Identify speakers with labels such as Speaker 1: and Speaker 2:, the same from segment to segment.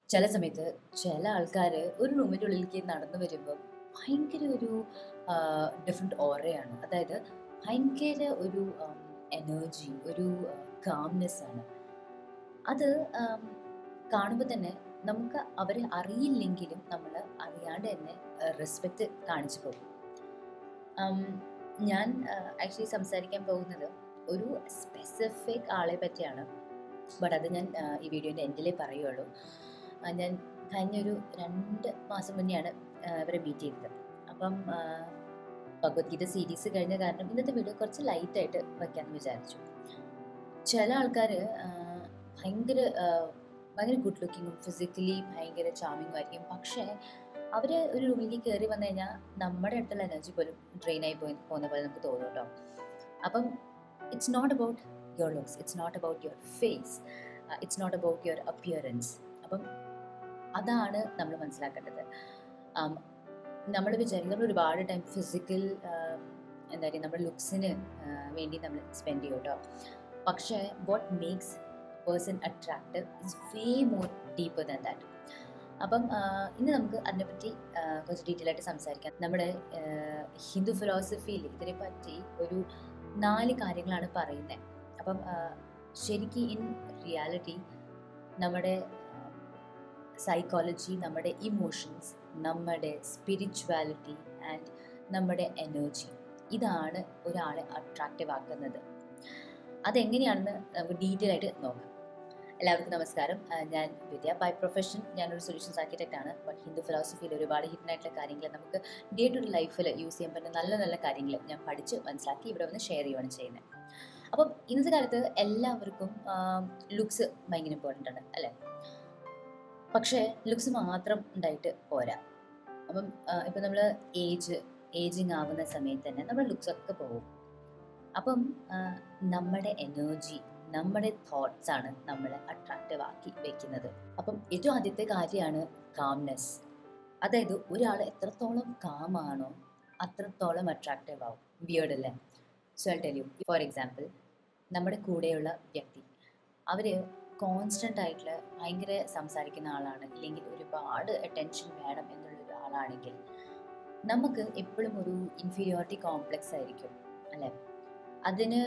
Speaker 1: ചില സമയത്ത് ചില ആൾക്കാർ ഒരു റൂമിൻ്റെ ഉള്ളിലേക്ക് നടന്നു വരുമ്പോൾ ഭയങ്കര ഒരു ഡിഫറെൻ്റ് ഓറയാണ്. അതായത് ഭയങ്കര ഒരു എനർജി, ഒരു കാംനെസ് ആണ് അത്. കാണുമ്പോൾ തന്നെ നമുക്ക് അവരെ അറിയില്ലെങ്കിലും നമ്മൾ അറിയാണ്ട് തന്നെ റെസ്പെക്റ്റ് കാണിച്ചു പോകും. ഉം, ഞാൻ ആക്ച്വലി സംസാരിക്കാൻ പോകുന്നത് ഒരു സ്പെസിഫിക് ആളെ പറ്റിയാണ്. ബട്ട് അത് ഞാൻ ഈ വീഡിയോൻ്റെ എൻഡിലേ പറയുള്ളൂ. ഞാൻ കഴിഞ്ഞൊരു 2 മാസം മുന്നെയാണ് ഇവരെ മീറ്റ് ചെയ്തത്. അപ്പം ഭഗവത്ഗീത സീരീസ് കഴിഞ്ഞ കാരണം ഇന്നത്തെ വീഡിയോ കുറച്ച് ലൈറ്റായിട്ട് വയ്ക്കാമെന്ന് വിചാരിച്ചു. ചില ആൾക്കാർ ഭയങ്കര ഭയങ്കര ഗുഡ് ലുക്കിങ്ങും ഫിസിക്കലി ഭയങ്കര ചാമിങ്ങും ആയിരിക്കും. പക്ഷേ അവർ ഒരു റൂമിലേക്ക് കയറി വന്നു കഴിഞ്ഞാൽ നമ്മുടെ അടുത്തുള്ള എനർജി പോലും ഡ്രെയിനായി പോകുന്ന പോലെ നമുക്ക് തോന്നും കേട്ടോ. അപ്പം it's not about your looks, it's not about your face, it's not about your appearance. അപ്പം അതാണ് നമ്മൾ മനസ്സിലാക്കേണ്ടത്. നമ്മൾ വിചാരിക്കും നമ്മൾ ഒരുപാട് ടൈം ഫിസിക്കൽ എന്താ പറയുക നമ്മുടെ ലുക്സിന് വേണ്ടി നമ്മൾ സ്പെൻഡ് ചെയ്യും കേട്ടോ. പക്ഷേ what makes person attractive is way more deeper than that. അപ്പം ഇന്ന് നമുക്ക് അതിനെപ്പറ്റി കുറച്ച് ഡീറ്റെയിൽ ആയിട്ട് സംസാരിക്കാം. നമ്മുടെ ഹിന്ദു ഫിലോസഫിയിൽ ഇതിനെപ്പറ്റി ഒരു 4 കാര്യങ്ങളാണ് പറയുന്നത്. അപ്പം ശരിക്കും ഇൻ റിയാലിറ്റി നമ്മുടെ സൈക്കോളജി, നമ്മുടെ ഇമോഷൻസ്, നമ്മുടെ സ്പിരിച്വാലിറ്റി ആൻഡ് നമ്മുടെ എനർജി, ഇതാണ് ഒരാളെ അട്രാക്റ്റീവ് ആക്കുന്നത്. അതെങ്ങനെയാണെന്ന് നമുക്ക് ഡീറ്റെയിൽ ആയിട്ട് നോക്കാം. എല്ലാവർക്കും നമസ്കാരം. ഞാൻ വിദ്യ. ബൈ പ്രൊഫഷൻ ഞാനൊരു സൊല്യൂഷൻസ് ആർക്കിടെക്റ്റ് ആണ്. ബട്ട് ഹിന്ദു ഫിലോസഫിയിൽ ഒരുപാട് ഹിഡൻ ആയിട്ടുള്ള കാര്യങ്ങൾ നമുക്ക് ഡേ ടു ഡേ ലൈഫിൽ യൂസ് ചെയ്യാൻ പറ്റുന്ന നല്ല നല്ല കാര്യങ്ങൾ ഞാൻ പഠിച്ച് മനസ്സിലാക്കി ഇവിടെ വന്ന് ഷെയർ ചെയ്യുകയാണ് ചെയ്യുന്നത്. അപ്പം ഇന്നത്തെ കാലത്ത് എല്ലാവർക്കും ലുക്സ് ഭയങ്കര ഇമ്പോർട്ടൻ്റ് ആണ് അല്ലേ? പക്ഷേ ലുക്സ് മാത്രം ഉണ്ടായിട്ട് പോരാ. അപ്പം ഇപ്പം നമ്മൾ ഏജിങ് ആവുന്ന സമയത്ത് തന്നെ നമ്മുടെ ലുക്സൊക്കെ പോകും. അപ്പം നമ്മുടെ എനർജി, നമ്മുടെ തോട്ട്സ് ആണ് നമ്മളെ അട്രാക്റ്റീവ് ആക്കി വെക്കുന്നത്. അപ്പം ഏറ്റവും ആദ്യത്തെ കാര്യമാണ് കാംനെസ്. അതായത് ഒരാൾ എത്രത്തോളം കാമാണോ അത്രത്തോളം അട്രാക്റ്റീവ് ആവും. വിയേർഡ് അല്ലേ? So I tell you. For example, നമ്മുടെ കൂടെയുള്ള വ്യക്തി അവർ കോൺസ്റ്റൻ്റ് ആയിട്ടുള്ള ഭയങ്കര സംസാരിക്കുന്ന ആളാണ്, ഇല്ലെങ്കിൽ ഒരുപാട് അറ്റൻഷൻ വേണം എന്നുള്ള ഒരാളാണെങ്കിൽ നമുക്ക് എപ്പോഴും ഒരു ഇൻഫീരിയോറിറ്റി കോംപ്ലക്സ് ആയിരിക്കും അല്ലേ? അതിന്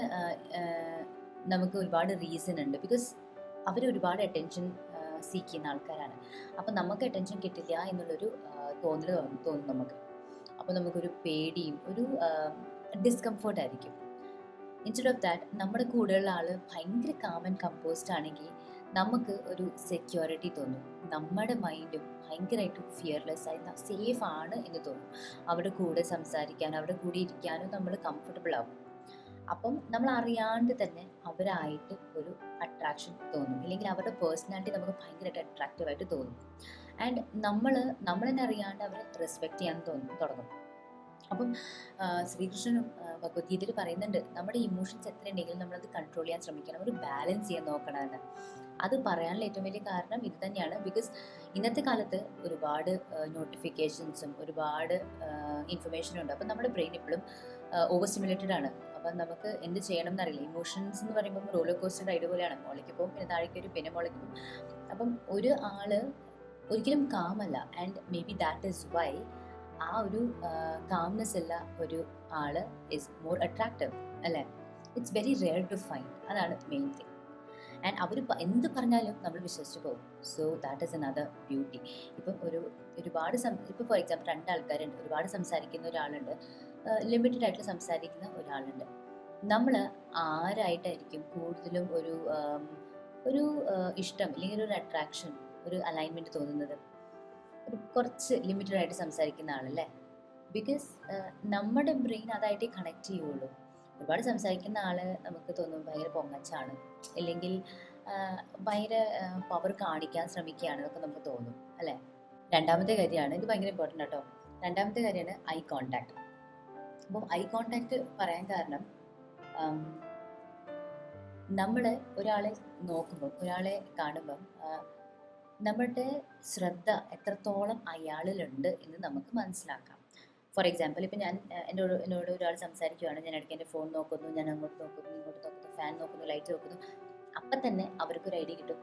Speaker 1: നമുക്ക് ഒരുപാട് റീസൺ ഉണ്ട്. ബിക്കോസ് അവർ ഒരുപാട് അറ്റൻഷൻ സീക്ക് ചെയ്യുന്ന ആൾക്കാരാണ്. അപ്പം നമുക്ക് അറ്റൻഷൻ കിട്ടില്ല എന്നുള്ളൊരു തോന്നൽ തോന്നും നമുക്ക്. അപ്പോൾ നമുക്കൊരു പേടിയും ഒരു ഡിസ്കംഫേർട്ടായിരിക്കും. ഇൻസ്റ്റെഡ് ഓഫ് ദാറ്റ് നമ്മുടെ കൂടെയുള്ള ആൾ ഭയങ്കര കാം ആൻഡ് കമ്പോസ്ഡ് ആണെങ്കിൽ നമുക്ക് ഒരു സെക്യൂരിറ്റി തോന്നും. നമ്മുടെ മൈൻഡും ഭയങ്കരമായിട്ട് ഫിയർലെസ് ആയി സേഫ് ആണ് എന്ന് തോന്നും. അവരുടെ കൂടെ സംസാരിക്കാനും അവരുടെ കൂടെ ഇരിക്കാനും നമ്മൾ കംഫർട്ടബിൾ ആവും. അപ്പം നമ്മൾ അറിയാണ്ട് തന്നെ അവരായിട്ട് ഒരു അട്രാക്ഷൻ തോന്നും, ഇല്ലെങ്കിൽ അവരുടെ പേഴ്സണാലിറ്റി നമുക്ക് ഭയങ്കരമായിട്ട് അട്രാക്റ്റീവായിട്ട് തോന്നും. ആൻഡ് നമ്മൾ തന്നെ അറിയാണ്ട് അവരെ റെസ്പെക്റ്റ് ചെയ്യാൻ തുടങ്ങും. അപ്പം ശ്രീകൃഷ്ണനും ഭഗവത്ഗീതയിൽ പറയുന്നുണ്ട്, നമ്മുടെ ഇമോഷൻസ് എത്ര ഉണ്ടെങ്കിലും നമ്മളത് കൺട്രോൾ ചെയ്യാൻ ശ്രമിക്കണം, ഒരു ബാലൻസ് ചെയ്യാൻ നോക്കണമെന്ന്. അത് പറയാനുള്ള ഏറ്റവും വലിയ കാരണം ഇത് തന്നെയാണ്. ബിക്കോസ് ഇന്നത്തെ കാലത്ത് ഒരുപാട് നോട്ടിഫിക്കേഷൻസും ഒരുപാട് ഇൻഫർമേഷനും ഉണ്ട്. അപ്പം നമ്മുടെ ബ്രെയിൻ എപ്പോഴും ഓവർ സ്റ്റിമുലേറ്റഡ് ആണ്. അപ്പം നമുക്ക് എന്ത് ചെയ്യണം എന്നറിയില്ല. ഇമോഷൻസ് എന്ന് പറയുമ്പോൾ റോളർ കോസ്റ്റർ റൈഡ് പോലെയാണ്. മുകളിലേക്ക് പോകും, പിന്നെ താഴേക്ക് വരും, പിന്നെ മുകളിലേക്ക് പോകും. അപ്പം ഒരു ആള് ഒരിക്കലും കാമല്ല. And maybe that is why ആ ഒരു കാംനെസ് ഉള്ള ഒരു ആള് ഈസ് മോർ അട്രാക്റ്റീവ് അല്ലേ? It's very rare to find. അതാണ് മെയിൻ തിങ്. ആൻഡ് അവർ എന്ത് പറഞ്ഞാലും നമ്മൾ വിശ്വസിച്ച് പോകും. So that is another beauty. ഇപ്പം ഒരുപാട് ഇപ്പോൾ ഫോർ എക്സാമ്പിൾ 2 ആൾക്കാരുണ്ട്. ഒരുപാട് സംസാരിക്കുന്ന ഒരാളുണ്ട്, ലിമിറ്റഡ് ആയിട്ട് സംസാരിക്കുന്ന ഒരാളുണ്ട്. നമ്മൾ ആരായിട്ടായിരിക്കും കൂടുതലും ഒരു ഇഷ്ടം അല്ലെങ്കിൽ ഒരു അട്രാക്ഷൻ, ഒരു അലൈൻമെൻറ്റ് തോന്നുന്നത്? ഒരു കുറച്ച് ലിമിറ്റഡ് ആയിട്ട് സംസാരിക്കുന്ന ആളല്ലേ? ബിക്കോസ് നമ്മുടെ ബ്രെയിൻ അതായിട്ടേ കണക്ട് ചെയ്യുള്ളൂ. ഒരുപാട് സംസാരിക്കുന്ന ആള് നമുക്ക് തോന്നും ഭയങ്കര പൊങ്ങച്ചാണ്, അല്ലെങ്കിൽ ഭയങ്കര പവർ കാണിക്കാൻ ശ്രമിക്കുകയാണ് എന്നൊക്കെ നമുക്ക് തോന്നും അല്ലേ? രണ്ടാമത്തെ കാര്യമാണ്, ഇത് ഭയങ്കര ഇമ്പോർട്ടൻ്റ് കേട്ടോ. രണ്ടാമത്തെ കാര്യമാണ് ഐ കോണ്ടാക്ട്. അപ്പം ഐ കോണ്ടാക്ട് പറയാൻ കാരണം നമ്മൾ ഒരാളെ നോക്കുമ്പം, ഒരാളെ കാണുമ്പം നമ്മുടെ ശ്രദ്ധ എത്രത്തോളം അയാളിലുണ്ട് എന്ന് നമുക്ക് മനസ്സിലാക്കാം. ഫോർ എക്സാമ്പിൾ, ഇപ്പം എന്നോട് ഒരാൾ സംസാരിക്കുകയാണ്, ഞാൻ ഇടയ്ക്ക് എൻ്റെ ഫോൺ നോക്കുന്നു, ഞാൻ അങ്ങോട്ട് നോക്കുന്നു, ഇങ്ങോട്ട് നോക്കുന്നു, ഫാൻ നോക്കുന്നു, ലൈറ്റ് നോക്കുന്നു. അപ്പം തന്നെ അവർക്കൊരു ഐഡിയ കിട്ടും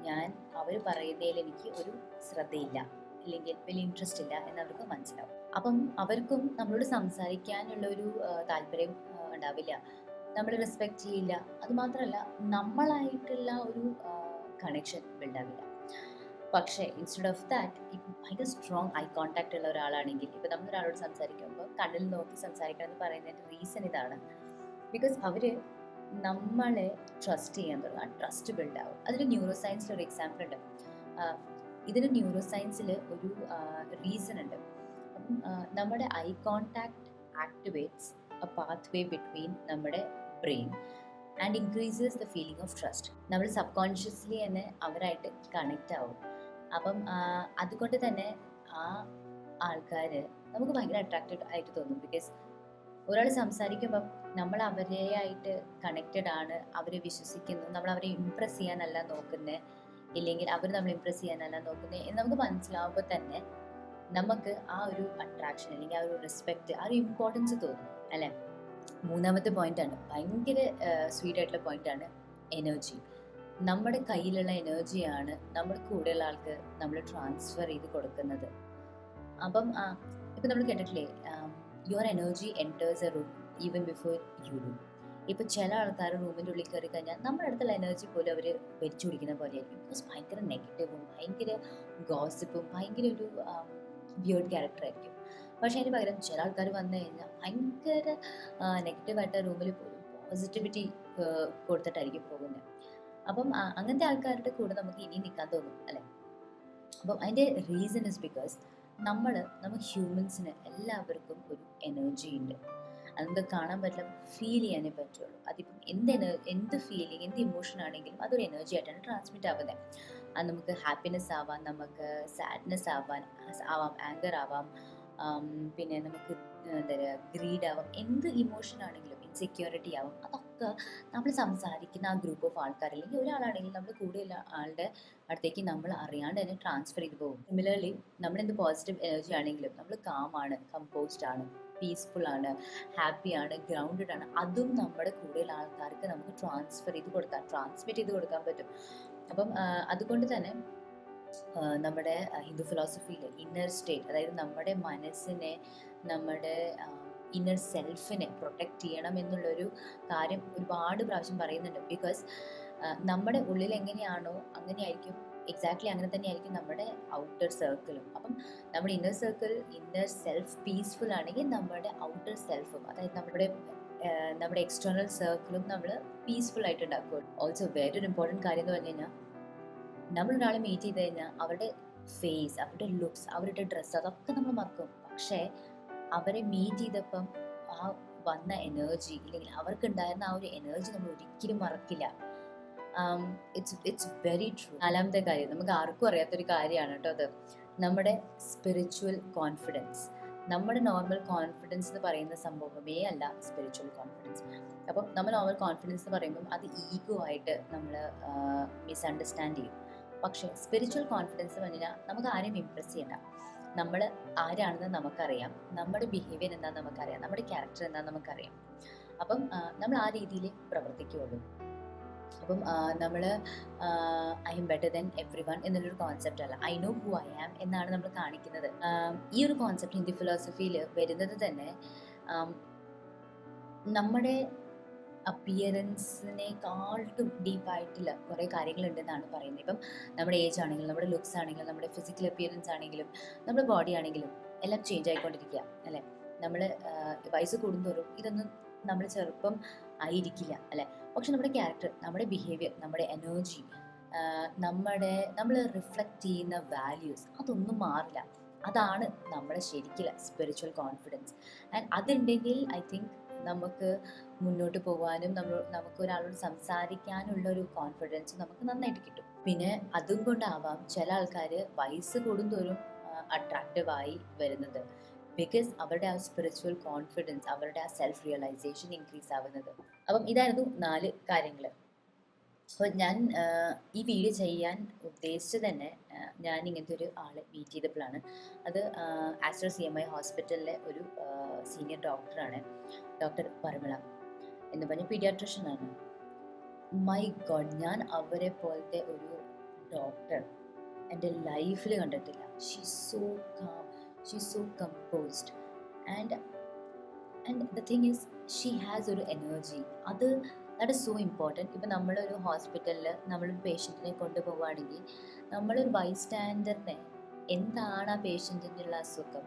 Speaker 1: ഞാൻ അവർ പറയുന്നതിൽ എനിക്ക് ഒരു ശ്രദ്ധയില്ല, അല്ലെങ്കിൽ വലിയ ഇൻട്രസ്റ്റ് ഇല്ല എന്നവർക്ക് മനസ്സിലാവും. അപ്പം അവർക്കും നമ്മളോട് സംസാരിക്കാനുള്ള ഒരു താല്പര്യം ഉണ്ടാവില്ല, നമ്മൾ റെസ്പെക്റ്റ് ചെയ്യില്ല. അതുമാത്രമല്ല, നമ്മളായിട്ടുള്ള ഒരു കണക്ഷൻ ബിൽഡാവില്ല. പക്ഷേ ഇൻസ്റ്റെഡ് ഓഫ് ദാറ്റ്, ഇപ്പം ഭയങ്കര സ്ട്രോങ് ഐ കോൺടാക്റ്റ് ഉള്ള ഒരാളാണെങ്കിൽ, ഇപ്പം നമ്മൾ ഒരാളോട് സംസാരിക്കുമ്പോൾ കണ്ണിൽ നോക്കി സംസാരിക്കണം എന്ന് പറയുന്നതിൻ്റെ റീസൺ ഇതാണ്. ബിക്കോസ് അവർ നമ്മളെ ട്രസ്റ്റ് ചെയ്യാൻ തുടങ്ങും, ആ ട്രസ്റ്റ് ബിൽഡ് ആവും. അതിന് ന്യൂറോ സയൻസിൽ ഒരു എക്സാമ്പിൾ ഉണ്ട്. ഇതിന് ന്യൂറോ സയൻസിൽ ഒരു റീസൺ ഉണ്ട്. അപ്പം നമ്മുടെ eye contact activates a pathway between നമ്മുടെ brain and increases the feeling of trust. നമ്മൾ സബ് കോൺഷ്യസ്ലി തന്നെ അവരായിട്ട് കണക്റ്റ് ആവും. അപ്പം അതുകൊണ്ട് തന്നെ ആ ആൾക്കാർ നമുക്ക് ഭയങ്കര അട്രാക്റ്റഡ് ആയിട്ട് തോന്നും. ബിക്കോസ് ഒരാൾ സംസാരിക്കുമ്പം നമ്മൾ അവരെയായിട്ട് കണക്റ്റഡ് ആണ്, അവരെ വിശ്വസിക്കുന്നു, നമ്മൾ അവരെ ഇമ്പ്രസ് ചെയ്യാനല്ല നോക്കുന്നത്, ഇല്ലെങ്കിൽ അവർ നമ്മൾ ഇമ്പ്രസ് ചെയ്യാനല്ല നോക്കുന്നത് എന്ന് നമുക്ക് മനസ്സിലാവുമ്പോൾ തന്നെ നമുക്ക് ആ ഒരു അട്രാക്ഷൻ, അല്ലെങ്കിൽ ആ ഒരു റെസ്പെക്റ്റ്, ആ ഒരു ഇമ്പോർട്ടൻസ് തോന്നും, അല്ലേ? മൂന്നാമത്തെ പോയിന്റാണ്, ഭയങ്കര സ്വീറ്റ് ആയിട്ടുള്ള പോയിന്റാണ് എനർജി. നമ്മുടെ കയ്യിലുള്ള എനർജിയാണ് നമ്മുടെ കൂടെയുള്ള ആൾക്ക് നമ്മൾ ട്രാൻസ്ഫർ ചെയ്ത് കൊടുക്കുന്നത്. അപ്പം ഇപ്പം നമ്മൾ കേട്ടിട്ടില്ലേ, your energy enters A room even before you do. ഇപ്പോൾ ചില ആൾക്കാർ റൂമിൻ്റെ ഉള്ളിൽ കയറി കഴിഞ്ഞാൽ നമ്മുടെ അടുത്തുള്ള എനർജി പോലും അവർ വലിച്ചു പിടിക്കുന്ന പോലെയായിരിക്കും. ബിക്കോസ് ഭയങ്കര നെഗറ്റീവും ഭയങ്കര ഗോസിപ്പും ഭയങ്കര ഒരു വിയേർഡ് ക്യാരക്ടർ ആയിരിക്കും. പക്ഷേ അതിന് പകരം ചില ആൾക്കാർ വന്നു കഴിഞ്ഞാൽ ഭയങ്കര നെഗറ്റീവായിട്ട് റൂമിൽ പോലും പോസിറ്റിവിറ്റി കൊടുത്തിട്ടായിരിക്കും പോകുന്നത്. അപ്പം അങ്ങനത്തെ ആൾക്കാരുടെ കൂടെ നമുക്ക് ഇനി നിൽക്കാൻ തോന്നും, അല്ലേ? അപ്പം അതിൻ്റെ റീസൺ ഇസ് ബിക്കോസ് നമ്മൾ ഹ്യൂമൻസിന് എല്ലാവർക്കും ഒരു എനർജി ഉണ്ട്. അത് നമുക്ക് കാണാൻ പറ്റില്ല, ഫീൽ ചെയ്യാനേ പറ്റുള്ളൂ. അതിപ്പം എന്ത് ഫീലിംഗ്, എന്ത് ഇമോഷൻ ആണെങ്കിലും അതൊരു എനർജി ആയിട്ടാണ് ട്രാൻസ്മിറ്റ് ആവുന്നത്. അത് നമുക്ക് ഹാപ്പിനെസ് ആവാം, നമുക്ക് സാഡ്നെസ് ആവാം, ആങ്കർ ആവാം, പിന്നെ നമുക്ക് എന്താ പറയുക, ഗ്രീഡ് ആവാം, എന്ത് ഇമോഷൻ ആണെങ്കിലും, ഇൻസെക്യൂരിറ്റി ആവാം. അതൊക്കെ നമ്മൾ സംസാരിക്കുന്ന ആ ഗ്രൂപ്പ് ഓഫ് ആൾക്കാർ, അല്ലെങ്കിൽ ഒരാളാണെങ്കിൽ നമ്മൾ കൂടെയുള്ള ആളുടെ അടുത്തേക്ക് നമ്മൾ അറിയാണ്ട് തന്നെ ട്രാൻസ്ഫർ ചെയ്ത് പോകും. സിമിലർലി നമ്മളെന്ത് പോസിറ്റീവ് എനർജി ആണെങ്കിലും നമ്മൾ കാമാണ്, കമ്പോസ്ഡ് ആണ്, പീസ്ഫുൾ ആണ്, ഹാപ്പി ആണ്, ഗ്രൗണ്ടഡ് ആണ്, അതും നമ്മുടെ കൂടെയുള്ള ആൾക്കാർക്ക് നമുക്ക് ട്രാൻസ്മിറ്റ് ചെയ്ത് കൊടുക്കാൻ പറ്റും. അപ്പം അതുകൊണ്ട് തന്നെ നമ്മുടെ ഹിന്ദു ഫിലോസഫിയിൽ ഇന്നർ സ്റ്റേറ്റ്, അതായത് നമ്മുടെ മനസ്സിനെ, നമ്മുടെ ഇന്നർ സെൽഫിനെ പ്രൊട്ടക്റ്റ് ചെയ്യണം എന്നുള്ളൊരു കാര്യം ഒരുപാട് പ്രാവശ്യം പറയുന്നുണ്ട്. ബിക്കോസ് നമ്മുടെ ഉള്ളിൽ എങ്ങനെയാണോ അങ്ങനെയായിരിക്കും, എക്സാക്ട്ലി അങ്ങനെ തന്നെയായിരിക്കും നമ്മുടെ ഔട്ടർ സർക്കിളും. അപ്പം നമ്മുടെ inner circle, inner self peaceful ആണെങ്കിൽ നമ്മുടെ ഔട്ടർ സെൽഫും, അതായത് നമ്മുടെ എക്സ്റ്റേണൽ സർക്കിളും നമ്മൾ പീസ്ഫുൾ ആയിട്ട് ഉണ്ടാക്കും. ഓൾസോ വേറൊരു ഇമ്പോർട്ടൻറ്റ് കാര്യം എന്ന് പറഞ്ഞു കഴിഞ്ഞാൽ, നമ്മൾ ഒരാളെ മീറ്റ് ചെയ്ത് കഴിഞ്ഞാൽ അവരുടെ ഫേസ്, അവരുടെ ലുക്സ്, അവരുടെ ഡ്രസ്സ്, അതൊക്കെ നമ്മൾ മറക്കും. പക്ഷേ അവരെ മീറ്റ് ചെയ്തപ്പം ആ വന്ന എനർജി, ഇല്ലെങ്കിൽ അവർക്കുണ്ടായിരുന്ന ആ ഒരു എനർജി നമ്മൾ ഒരിക്കലും മറക്കില്ല. It's very true. നാലാമത്തെ കാര്യം, നമുക്ക് ആർക്കും അറിയാത്തൊരു കാര്യമാണ് കേട്ടോ അത്, നമ്മുടെ സ്പിരിച്വൽ കോൺഫിഡൻസ്. നമ്മുടെ നോർമൽ കോൺഫിഡൻസ് എന്ന് പറയുന്ന സംഭവമേ അല്ല സ്പിരിച്വൽ കോൺഫിഡൻസ്. അപ്പം നമ്മൾ നോർമൽ കോൺഫിഡൻസ് എന്ന് പറയുമ്പം അത് ഈഗോ ആയിട്ട് നമ്മൾ മിസ്അണ്ടർസ്റ്റാൻഡ് ചെയ്യും. പക്ഷേ സ്പിരിച്വൽ കോൺഫിഡൻസ് എന്ന് പറഞ്ഞാൽ നമുക്ക് ആരെയും ഇംപ്രസ് ചെയ്യണ്ട, നമ്മൾ ആരാണെന്ന് നമുക്കറിയാം, നമ്മുടെ ബിഹേവിയർ എന്താണെന്ന് നമുക്കറിയാം, നമ്മുടെ ക്യാരക്ടർ എന്താണെന്ന് നമുക്കറിയാം. അപ്പം നമ്മൾ ആ രീതിയിൽ പ്രവർത്തിക്കുകയുള്ളൂ. അപ്പം നമ്മൾ I am better than everyone എന്നുള്ളൊരു കോൺസെപ്റ്റ് അല്ല, I know who I am എന്നാണ് നമ്മൾ കാണിക്കുന്നത്. ഈ ഒരു കോൺസെപ്റ്റ് ഹിന്ദു ഫിലോസഫിയിൽ വരുന്നത് തന്നെ നമ്മുടെ അപ്പിയറൻസിനേക്കാളും ഡീപ്പായിട്ടുള്ള കുറേ കാര്യങ്ങളുണ്ടെന്നാണ് പറയുന്നത്. ഇപ്പം നമ്മുടെ ഏജ് ആണെങ്കിലും, നമ്മുടെ ലുക്സ് ആണെങ്കിലും, നമ്മുടെ ഫിസിക്കൽ അപ്പിയറൻസ് ആണെങ്കിലും, നമ്മുടെ ബോഡി ആണെങ്കിലും എല്ലാം ചേഞ്ച് ആയിക്കൊണ്ടിരിക്കുക, അല്ലേ? നമ്മൾ വയസ്സ് കൂടുന്തോറും ഇതൊന്നും നമ്മൾ ചെറുപ്പം ആയിരിക്കില്ല, അല്ലേ? പക്ഷെ നമ്മുടെ ക്യാരക്ടർ, നമ്മുടെ ബിഹേവിയർ, നമ്മുടെ എനർജി, നമ്മൾ റിഫ്ലക്റ്റ് ചെയ്യുന്ന വാല്യൂസ്, അതൊന്നും മാറില്ല. അതാണ് നമ്മുടെ ശരിക്കുള്ള സ്പിരിച്വൽ കോൺഫിഡൻസ്. ആൻഡ് അതുണ്ടെങ്കിൽ ഐ തിങ്ക് നമുക്ക് മുന്നോട്ട് പോകാനും നമുക്ക് ഒരാളോട് സംസാരിക്കാനുള്ള ഒരു കോൺഫിഡൻസ് നമുക്ക് നന്നായിട്ട് കിട്ടും. പിന്നെ അതും കൊണ്ടാവാം ചില ആൾക്കാർ വയസ്സ് കൂടുന്തോറും അട്രാക്റ്റീവായി വരുന്നത്. ബിക്കോസ് അവരുടെ ആ സ്പിരിച്വൽ കോൺഫിഡൻസ്, അവരുടെ ആ സെൽഫ് റിയലൈസേഷൻ ഇൻക്രീസ് ആവുന്നത്. അപ്പം ഇതായിരുന്നു 4 കാര്യങ്ങൾ. അപ്പോൾ ഞാൻ ഈ വീഡിയോ ചെയ്യാൻ ഉദ്ദേശിച്ചത് തന്നെ ഞാൻ ഇങ്ങനത്തെ ഒരു ആളെ മീറ്റ് ചെയ്തപ്പോഴാണ്. അത് ആസ്ട്രോ CMI ഹോസ്പിറ്റലിലെ ഒരു സീനിയർ ഡോക്ടറാണ്, ഡോക്ടർ പരിമള എന്ന് പറഞ്ഞ പീഡിയാട്രിഷ്യനാണ്. മൈ ഗോഡ്, ഞാൻ അവരെ പോലത്തെ ഒരു ഡോക്ടർ എൻ്റെ ലൈഫിൽ കണ്ടിട്ടില്ല. She so calm, she so composed and the thing is she has ഒരു energy. That is so important. ഇപ്പം നമ്മളൊരു ഹോസ്പിറ്റലിൽ നമ്മളൊരു പേഷ്യൻറ്റിനെ കൊണ്ടുപോവുകയാണെങ്കിൽ നമ്മളൊരു ബൈസ്റ്റാൻഡറിനെ എന്താണ് ആ പേഷ്യൻറ്റിനുള്ള അസുഖം,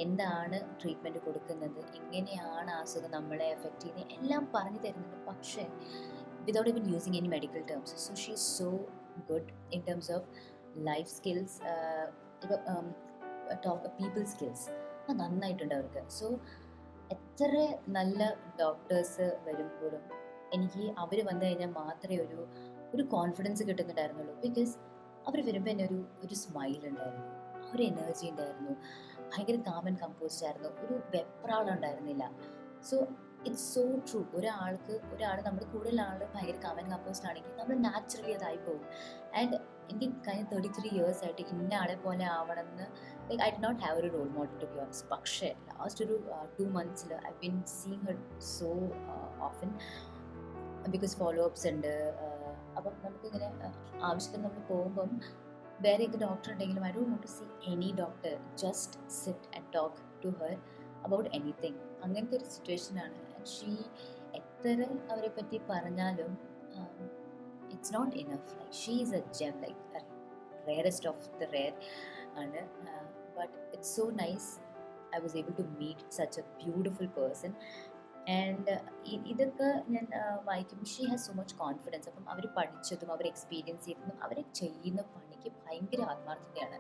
Speaker 1: എന്താണ് ട്രീറ്റ്മെൻറ്റ് കൊടുക്കുന്നത്, എങ്ങനെയാണ് ആ അസുഖം നമ്മളെ എഫക്റ്റ് ചെയ്യുന്നത് എല്ലാം പറഞ്ഞു തരുന്നുണ്ട്. പക്ഷേ വിതൗട്ട് ഇവൻ using any medical terms. So she is so good in terms of life skills, people skills നന്നായിട്ടുണ്ട് അവർക്ക്. സോ എത്ര നല്ല ഡോക്ടേഴ്സ് വരുമ്പോഴും എനിക്ക് അവർ വന്നു കഴിഞ്ഞാൽ മാത്രമേ ഒരു കോൺഫിഡൻസ് കിട്ടുന്നുണ്ടായിരുന്നുള്ളൂ. ബിക്കോസ് അവർ വരുമ്പോൾ തന്നെ ഒരു സ്മൈൽ ഉണ്ടായിരുന്നു, ഒരു എനർജി ഉണ്ടായിരുന്നു, ഭയങ്കര കാം ആൻഡ് കമ്പോസ്ഡ് ആയിരുന്നു, ഒരു വെപ്രാളുണ്ടായിരുന്നില്ല. So it's so true. ഒരാൾ നമ്മുടെ കൂടുതൽ ആൾ ഭയങ്കര കാം ആൻഡ് കമ്പോസ്ഡ് ആണെങ്കിൽ നമ്മൾ നാച്ചുറലി അതായി പോകും. ആൻഡ് എനിക്ക് കഴിഞ്ഞ 33 years ആയിട്ട് ഇന്ന ആളെ പോലെ ആവണമെന്ന് like I did not have ഒരു role model to be honest. പക്ഷേ ലാസ്റ്റ് ഒരു 2 months I been seeing her so often because follow ups ഉണ്ട്. അപ്പം നമുക്കിങ്ങനെ ആവശ്യത്തിന് നമ്മൾ പോകുമ്പം വേറെ ഏത് ഡോക്ടർ ഉണ്ടെങ്കിലും I don't want to see any doctor, just sit and talk to her about anything. അങ്ങനത്തെ ഒരു സിറ്റുവേഷനാണ്. ആൻഡ് ഷീ എത്ര അവരെ പറ്റി പറഞ്ഞാലും it's not enough. Like she is a gem, like the rarest of the rare, and but it's so nice I was able to meet such a beautiful person. And ഇതൊക്കെ ഞാൻ വായിക്കുമ്പോൾ she has so much confidence. അപ്പം അവർ പഠിച്ചതും അവർ experience ചെയ്തതും അവർ ചെയ്യുന്ന പണിക്ക് ഭയങ്കര ആത്മാർത്ഥതയാണ്.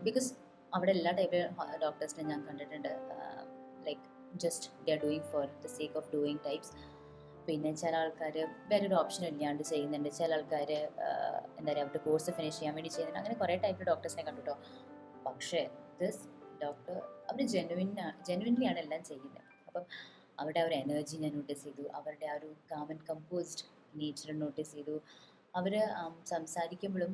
Speaker 1: Because അവിടെ എല്ലാ ടൈപ്പ് ഡോക്ടേഴ്സിനെ ഞാൻ കണ്ടിട്ടുണ്ട്. Like just they are doing for the sake of doing types. പിന്നെ ചില ആൾക്കാർ വേറൊരു ഓപ്ഷൻ ഇല്ലാണ്ട് ചെയ്യുന്നുണ്ട്. ചില ആൾക്കാർ എന്താ പറയുക അവരുടെ കോഴ്സ് ഫിനിഷ് ചെയ്യാൻ വേണ്ടി ചെയ്യുന്നുണ്ട്. അങ്ങനെ കുറേ ടൈപ്പ് ഡോക്ടേഴ്സിനെ കണ്ടു കേട്ടോ. പക്ഷേ ദിസ് ഡോക്ടർ അവർ ജെനുവിൻലിയാണ് എല്ലാം ചെയ്യുന്നത്. അപ്പം അവരുടെ ആ ഒരു എനർജി ഞാൻ നോട്ടീസ് ചെയ്തു, അവരുടെ ആ ഒരു calm and composed nature notice ചെയ്തു. അവർ സംസാരിക്കുമ്പോഴും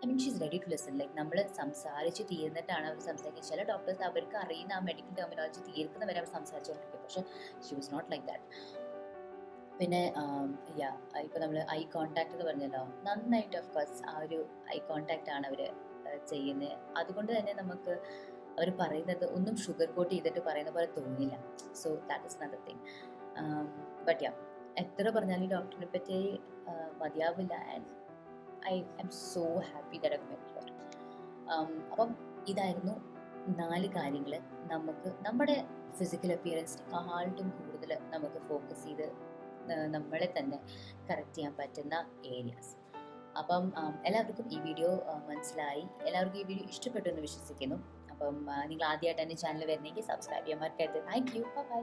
Speaker 1: I mean she is ready to listen. Like നമ്മൾ സംസാരിച്ച് തീർന്നിട്ടാണ് അവർ സംസാരിക്കുന്നത്. ചില ഡോക്ടേഴ്സ് അവർക്ക് അറിയുന്ന ആ മെഡിക്കൽ ടെർമിനോളജി തീർക്കുന്നവരെ അവർ സംസാരിച്ചുകൊണ്ടിരിക്കും. പക്ഷേ she was not like that. പിന്നെ ഇപ്പോൾ നമ്മൾ ഐ കോണ്ടാക്ട് എന്ന് പറഞ്ഞല്ലോ, നന്നായിട്ട് ഓഫ് കോഴ്സ് ആ ഒരു ഐ കോണ്ടാക്റ്റ് ആണ് അവർ ചെയ്യുന്നത്. അതുകൊണ്ട് തന്നെ നമുക്ക് അവർ പറയുന്നത് ഒന്നും ഷുഗർ കോട്ട് ചെയ്തിട്ട് പറയുന്ന പോലെ തോന്നില്ല. So that is another thing. But എത്ര പറഞ്ഞാലും ഈ ഡോക്ടറിനെ പറ്റി മതിയാവില്ല. And I am so happy that I met her. അപ്പം ഇതായിരുന്നു 4 കാര്യങ്ങൾ നമുക്ക് നമ്മുടെ ഫിസിക്കൽ അപ്പിയറൻസിനെക്കാളും കൂടുതൽ നമുക്ക് ഫോക്കസ് ചെയ്ത് നമ്മളെ തന്നെ കറക്റ്റ് ചെയ്യാൻ പറ്റുന്ന ഏരിയാസ്. അപ്പം എല്ലാവർക്കും ഈ വീഡിയോ മനസ്സിലായി, എല്ലാവർക്കും ഈ വീഡിയോ ഇഷ്ടപ്പെട്ടു എന്ന് വിശ്വസിക്കുന്നു. അപ്പം നിങ്ങൾ ആദ്യമായിട്ട് എൻ്റെ ചാനൽ വരുന്നെങ്കിൽ സബ്സ്ക്രൈബ് ചെയ്യാൻ മറക്കരുത്. Thank you. ബൈ.